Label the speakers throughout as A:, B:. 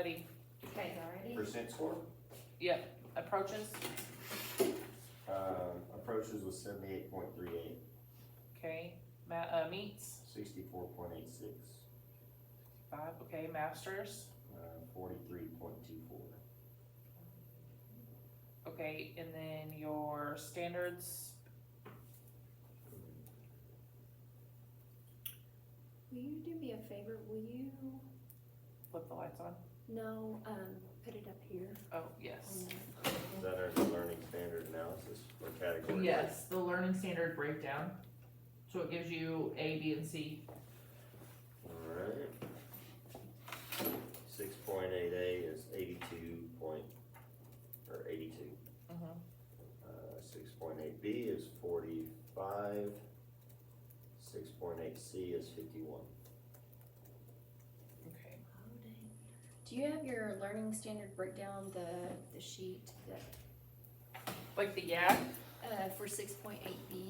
A: ready.
B: Okay, already?
C: Percent score?
A: Yep, approaches,
C: Approaches was 78.38,
A: okay, meets,
C: 64.86,
A: 5, okay, masters,
C: 43.24.
A: okay, and then your standards,
B: Will you do me a favor? Will you,
A: flip the lights on.
B: no, put it up here?
A: Oh, yes.
C: Is that our learning standard analysis or category?
A: Yes, the learning standard breakdown, so it gives you A, B, and C.
C: Alright. 6.8A is 82.
A: Mhm.
C: 6.8B is 45. 6.8C is 51.
A: Okay.
B: Do you have your learning standard breakdown, the sheet that,
A: Like the yak,
B: for 6.8B?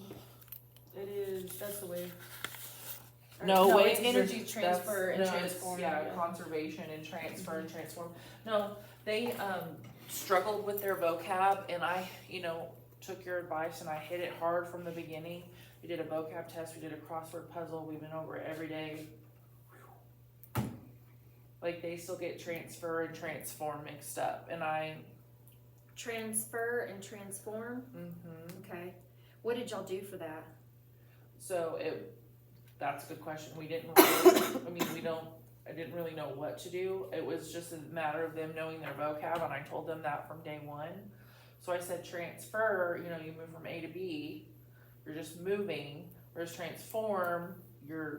A: it is, that's the way.
B: No, it's
A: wait,
B: energy
A: that's-
B: transfer and
A: no, it's-
B: transform,
A: Yeah,
B: yeah.
A: conservation and transfer and transform. No, they, struggled with their vocab and I, took your advice and I hit it hard from the beginning. We did a vocab test, we did a crossword puzzle, we went over it every day. Like they still get transfer and transform mixed up and
B: Transfer and transform? Okay. What did y'all do for that?
A: So that's a good question. We didn't really, I didn't really know what to do. It was just a matter of them knowing their vocab and I told them that from day one. So I said transfer, you move from A to B, you're just moving, whereas transform, you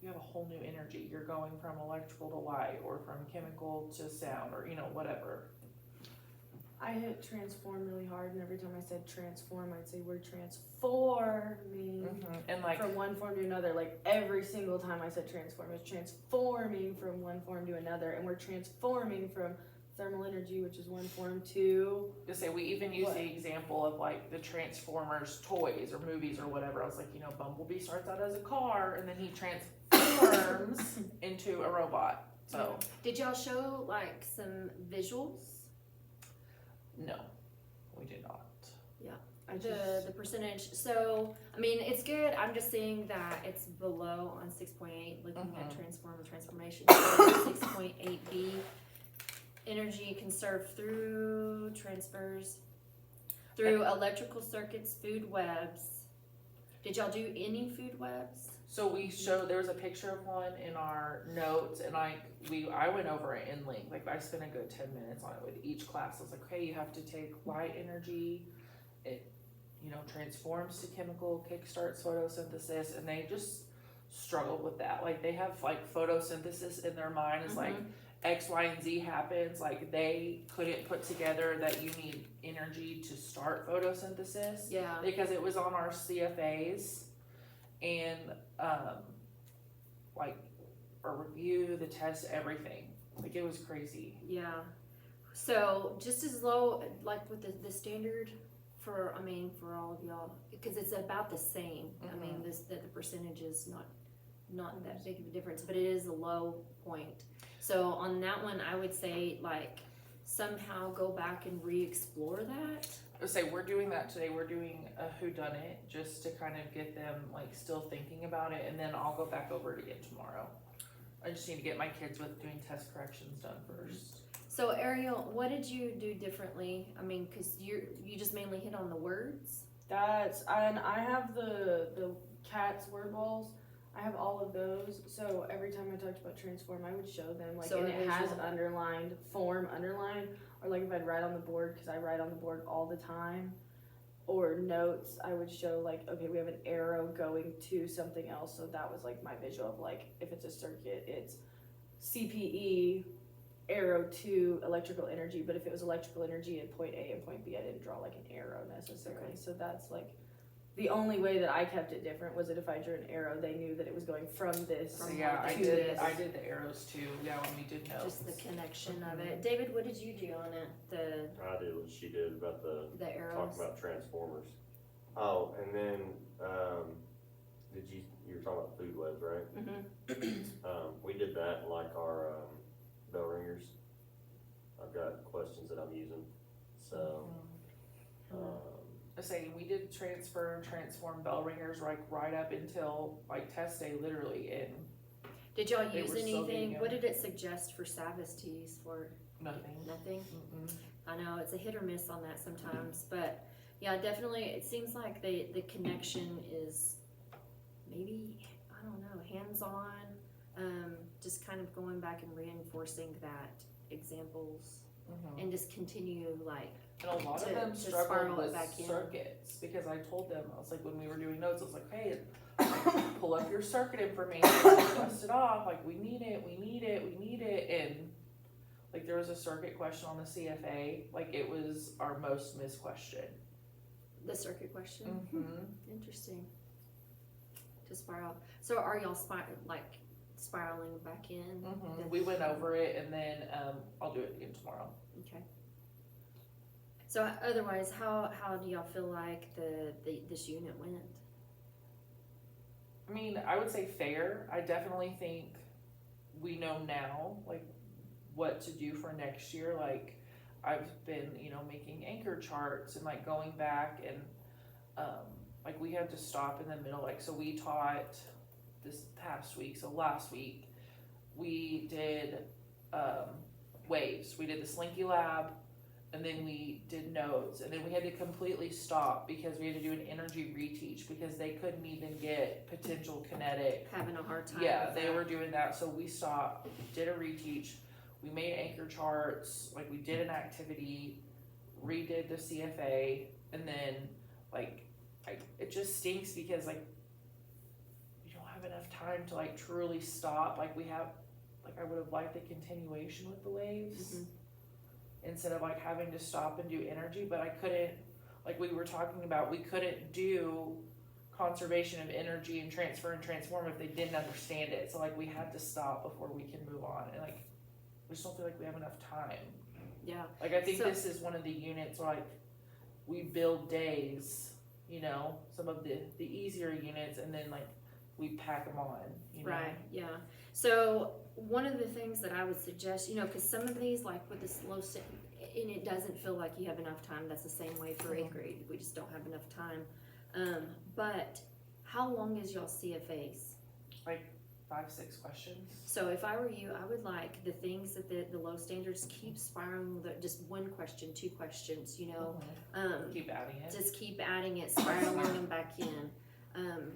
A: have a whole new energy. You're going from electrical to light or from chemical to sound or, whatever.
D: I hit transform really hard, and every time I said transform, I'd say we're transforming
A: And like,
D: from one form to another. Like every single time I said transform, it's transforming from one form to another, and we're transforming from thermal energy, which is one form, to
A: to say, we even use
D: What?
A: the example of like the Transformers toys or movies or whatever. I was like, Bumblebee starts out as a car and then he transforms into a robot. So,
B: Did y'all show like some visuals?
A: no, we did not.
D: I just
B: The percentage, so, I mean, it's good, I'm just seeing that it's below on 6.8, looking at transform and transformation. 6.8B, energy conserved through transfers, through electrical circuits, food webs. Did y'all do any food webs?
A: So we showed, there was a picture of one in our notes and I went over it in length. Like I spent a good 10 minutes on it with each class. I was like, okay, you have to take light energy. It, transforms to chemical, kickstarts photosynthesis, and they just struggled with that. Like they have like photosynthesis in their mind is like X, Y, and Z happens. Like they couldn't put together that you need energy to start photosynthesis.
B: Yeah.
A: Because it was on our CFAs and like a review, the test, everything. Like it was crazy.
B: Yeah. So just as low, like with the standard for all of y'all, because it's about the same. I mean, the percentage is not that big of a difference, but it is a low point. So on that one, I would say like somehow go back and re-explore that.
A: I would say we're doing that today. We're doing a whodunit just to kind of get them like still thinking about it, and then I'll go back over it again tomorrow. I just need to get my kids with doing test corrections done first.
B: So Ariel, what did you do differently? I mean, cause you just mainly hit on the words.
D: and I have the cat's word balls. I have all of those. So every time I talked about transform, I would show them like,
B: So
D: and it has
B: visual.
D: underlined form underlined, or like if I'd write on the board, because I write on the board all the time, or notes, I would show like, okay, we have an arrow going to something else. So that was like my visual of like, if it's a circuit, it's CPE arrow to electrical energy. But if it was electrical energy at point A and point B, I didn't draw like an arrow necessarily.
B: Okay.
D: So that's like the only way that I kept it different was that if I drew an arrow, they knew that it was going from this.
A: So yeah,
B: to
A: I did.
B: this.
A: I did the arrows too. Yeah, when we did notes.
B: Just the connection of it. David, what did you do on it?
C: I did what she did about
B: The arrows.
C: talking about transformers. Oh, and then, you were talking about food webs, right?
B: Mm-hmm.
C: We did that like our, bell ringers. that I'm using, so,
A: I say, we did transfer and transform bell ringers like right up until like test day literally, and
B: Did y'all
A: They
B: use
A: were still getting
B: anything?
A: them.
B: What did it suggest for Sabbath to use for?
A: nothing.
B: Nothing?
A: Mm-mm.
B: I know, it's a hit or miss on that sometimes, but yeah, definitely, it seems like the connection is maybe, I don't know, hands-on, just kind of going back and reinforcing that examples
A: Mhm.
B: and just continue like,
A: And a lot
B: to-
A: of them
B: to
A: struggled
B: spiral it
A: with
B: back in.
A: circuits, because I told them, I was like, when we were doing notes, I was like, hey, pull up your circuit information, dust it off, like, we need it, and like, there was a circuit question on the CFA, like, it was our most missed question.
B: the circuit question.
A: Mm-hmm.
B: Interesting. To spiral. So are y'all spiraling back in?
A: Mm-hmm. We went over it, and then, I'll do it again tomorrow.
B: Okay. So otherwise, how do y'all feel like this unit went?
A: I mean, I would say fair. I definitely think we know now, like, what to do for next year. Like, I've been, making anchor charts and like going back and, like we had to stop in the middle. Like, so we taught this past week. So last week we did, waves. We did the Slinky Lab, and then we did notes, and then we had to completely stop because we had to do an energy reteach because they couldn't even get potential kinetic.
B: Having a hard time.
A: Yeah,
B: with
A: they
B: that.
A: were doing that, so we stopped, did a reteach, we made anchor charts, like we did an activity, redid the CFA, and then like, it just stinks because like, you don't have enough time to like truly stop, like we have, like I would have liked a continuation with the waves.
B: Mhm.
A: Instead of like having to stop and do energy, but I couldn't, like we were talking about, we couldn't do conservation of energy and transfer and transform if they didn't understand it. So like we had to stop before we can move on, and like we just don't feel like we have enough time.
B: Yeah.
A: Like I think
B: So-
A: this is one of the units where like we build days, some of the easier units, and then like we pack them on,
B: Right, yeah. So one of the things that I would suggest, because some of these, like with this low, and it doesn't feel like you have enough time, that's the same way for eighth grade, we just don't have enough time. But how long is y'all CFAs?
A: 5-6 questions.
B: So if I were you, I would like the things that the low standards keep spiraling, just one question, 2 questions,
A: Keep adding it.
B: just keep adding it, spiraling them back in,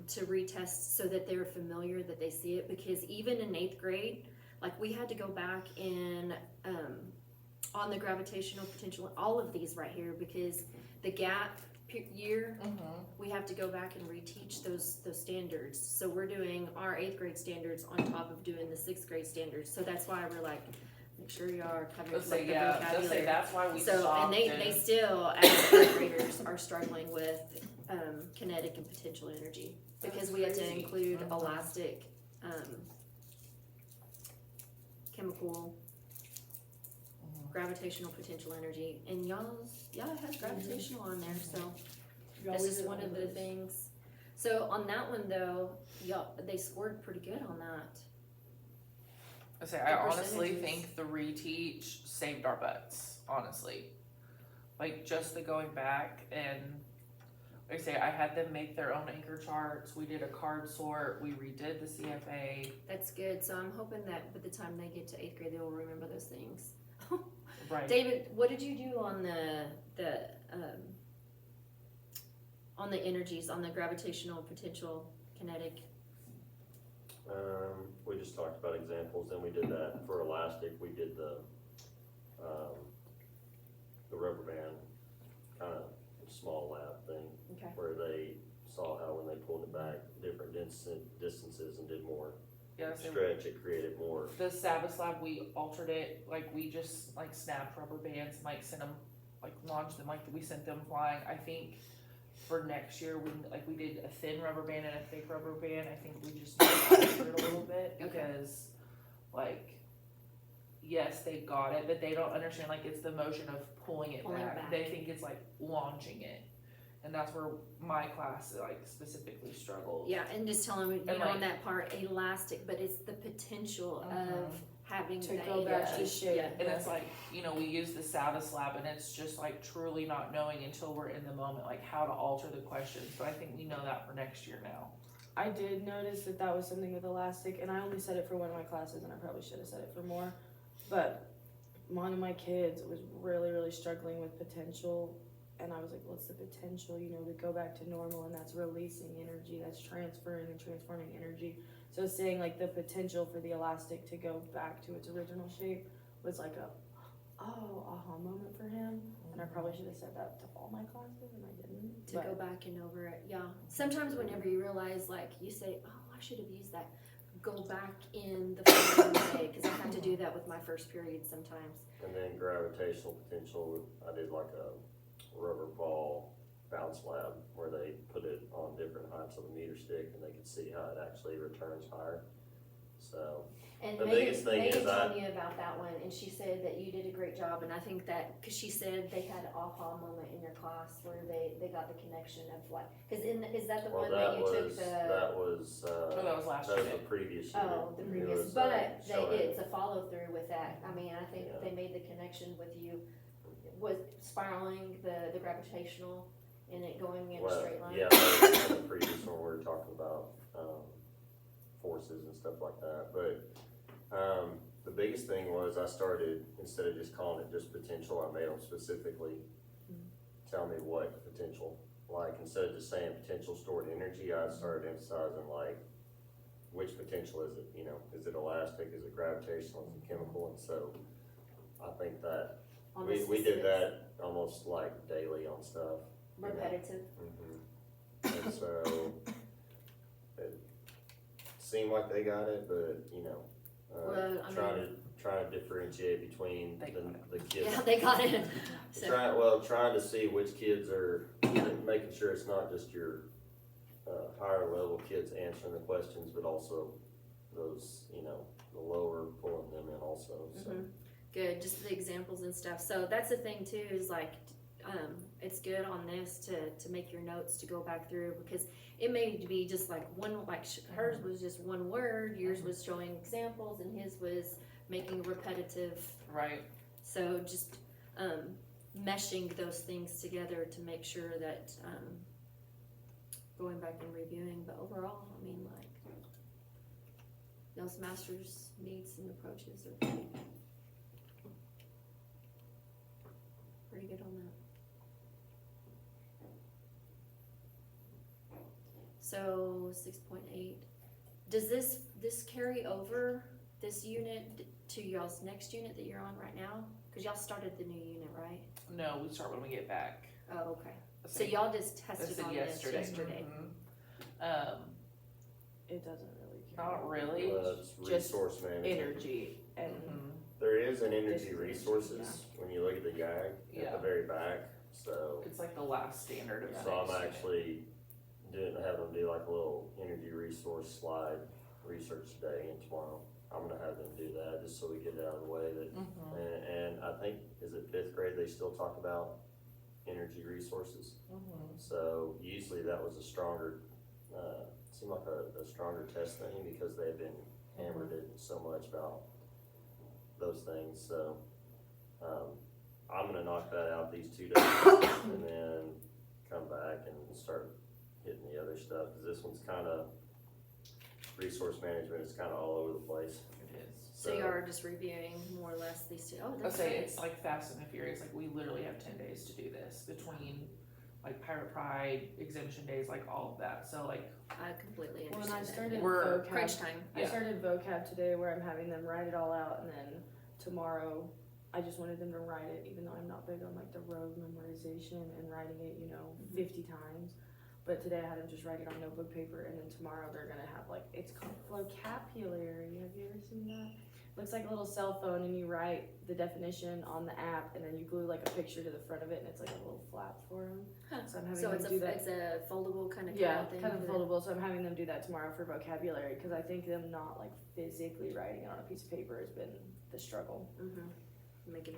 B: to retest so that they're familiar, that they see it, because even in 8th grade, like we had to go back and, on the gravitational potential, all of these right here, because the gap year,
A: Mm-hmm.
B: we have to go back and reteach those standards. So we're doing our 8th grade standards on top of doing the 6th grade standards. So that's why we're like, make sure you are covering
A: Let's
B: like
A: say,
B: the
A: let's
B: vocabulary.
A: say that's why we
B: So,
A: stopped.
B: and they still, as 8th graders, are struggling with kinetic and potential energy, because we had to
A: Crazy.
B: include
A: Mhm.
B: elastic, chemical, gravitational potential energy, and y'all it has gravitational on there, so that's just one of the things. So on that one though, they scored pretty good on that.
A: I say,
B: The
A: I honestly
B: percentages.
A: think the reteach saved our butts, honestly. Like, just the going back and, like I say, I had them make their own anchor charts, we did a card sort, we redid the CFA.
B: That's good, so I'm hoping that by the time they get to 8th grade, they will remember those things.
A: Right.
B: David, what did you do on on the energies, on the gravitational, potential, kinetic?
C: We just talked about examples, then we did that for elastic, we did the rubber band, kind of small lab thing,
B: Okay.
C: where they saw how when they pulled it back, different distances and did more
A: Yeah, so
C: stretch, it created more.
A: the Sabbath lab, we altered it, like, we just, like, snapped rubber bands and, like, sent them, like, launched them, like, we sent them flying. I think for next year, we did a thin rubber band and a thick rubber band. I think we just need to alter it a little bit, because, like, yes, they got it, but they don't understand, like, it's the motion of pulling it
B: Pulling
A: back.
B: back.
A: They think it's, like, launching it. And that's where my class, like, specifically struggled.
B: Yeah, and just tell them,
A: And
B: on
A: like-
B: that part, elastic, but it's the potential of having
D: To
B: that
D: go back to
B: energy.
D: shape.
B: Yeah.
A: And it's like, you know, we use the Saddest Lab and it's just like truly not knowing until we're in the moment, like how to alter the questions, but I think we know that for next year now.
D: I did notice that that was something with Elastic, and I only said it for one of my classes, and I probably should have said it for more. But one of my kids was really struggling with potential, and I was like, what's the potential, you know, to go back to normal, and that's releasing energy, that's transferring and transforming energy. So saying like the potential for the Elastic to go back to its original shape was like a, aha moment for him. And I probably should have said that to all my classes, and I didn't.
B: To go back and over it, yeah. Sometimes whenever you realize, like, you say, oh, I should have used that, go back in the following day, because I have to do that with my first period sometimes.
C: And then gravitational potential, I did like a rubber ball bounce lab where they put it on different heights of the meter stick and they could see how it actually returns higher. So,
B: And
C: The
B: Megan,
C: biggest thing
B: Megan
C: is
B: told me about that one, and she said that you did a great job, and I think that, cause she said they had an aha moment in your class where they got the connection of what, cause is that the
C: well,
B: one that
C: that
B: you took
C: was,
B: the,
C: that was,
A: Oh, that was last
C: that was
A: year.
C: the previous unit.
B: oh, the
C: It
B: previous,
C: was,
B: but
C: showing-
B: it's a follow through with that, I mean, I think
C: Yeah.
B: they made the connection with you, with spiraling the gravitational, and it going in a
C: Well,
B: straight line.
C: yeah, that was the previous one, we were talking about, forces and stuff like that, but, the biggest thing was I started, instead of just calling it just potential, I made them specifically tell me what potential, like, instead of just saying potential stored energy, I started emphasizing like, which potential is it, you know, is it elastic, is it gravitational, is it chemical, and so I think that
B: On the
C: we did
B: specifics.
C: that almost like daily on stuff.
B: Repetitive.
C: And so, it seemed like they got it, but, you know,
B: Well, I
C: trying to differentiate between
A: They got
C: the kids.
B: Yeah, they got it, so.
C: Trying to see which kids are, making sure it's not just your, higher level kids answering the questions, but also those, you know, the lower, pulling them in also, so.
B: Mhm. Good, just the examples and stuff. So that's the thing too, is like, it's good on this to make your notes to go back through, because it may be just like one, like hers was just one word, yours was showing examples, and his was making repetitive.
A: Right.
B: So just, meshing those things together to make sure that, going back and reviewing, but overall, I mean, like, those master's needs and approaches are pretty good on that. So 6.8, does this carry over this unit to y'all's next unit that you're on right now? Cause y'all started the new unit, right?
A: No, we start when we get back.
B: Oh, okay. So y'all just tested
A: This is
B: on this yesterday.
A: Mhm.
D: It doesn't really care.
A: Not really.
C: Well, it's
D: Just
C: resource management.
D: Energy and
A: Mhm.
C: There is an energy
D: This is-
C: resources when you look at the guide at
A: Yeah.
C: the very back, so.
A: It's like the last standard of the
C: So I'm
A: next unit.
C: actually having them do like a little energy resource slide research today and tomorrow. I'm gonna have them do that just so we get it out of the way that,
A: Mhm.
C: and I think, is it fifth grade, they still talk about energy resources?
A: Mhm.
C: So usually that was a stronger, seemed like a stronger test thing because they've been hammered it so much about those things, so, I'm gonna knock that out these 2 days and then come back and start hitting the other stuff, cause this one's kinda, resource management is kinda all over the place.
A: It is.
B: So you are just reviewing more or less these two. Oh,
A: I
B: that's
A: say
B: great.
A: it's like Fast and the Furious, like we literally have 10 days to do this between like Pirate Pride, exemption days, like all of that, so like,
B: I completely
D: when I
B: understand that.
D: started
B: yeah.
A: We're-
B: Crunch
D: vocab,
B: time.
D: I
A: Yeah.
D: started vocab today where I'm having them write it all out, and then tomorrow I just wanted them to write it, even though I'm not big on like the rote memorization and writing it, you know, 50 times. But today I had them just write it on notebook paper, and then tomorrow they're gonna have like, it's called vocabulary. Have you ever seen that? Looks like a little cell phone, and you write the definition on the app, and then you glue like a picture to the front of it, and it's like a little flap for them.
B: Huh.
D: So I'm having
B: So
D: them
B: it's
D: do that.
B: it's a foldable kind of
D: Yeah,
B: thing.
D: kind of
B: for the-
D: foldable. So I'm having them do that tomorrow for vocabulary, because I think them not like physically writing it on a piece of paper has been the struggle.
B: Mhm. Make it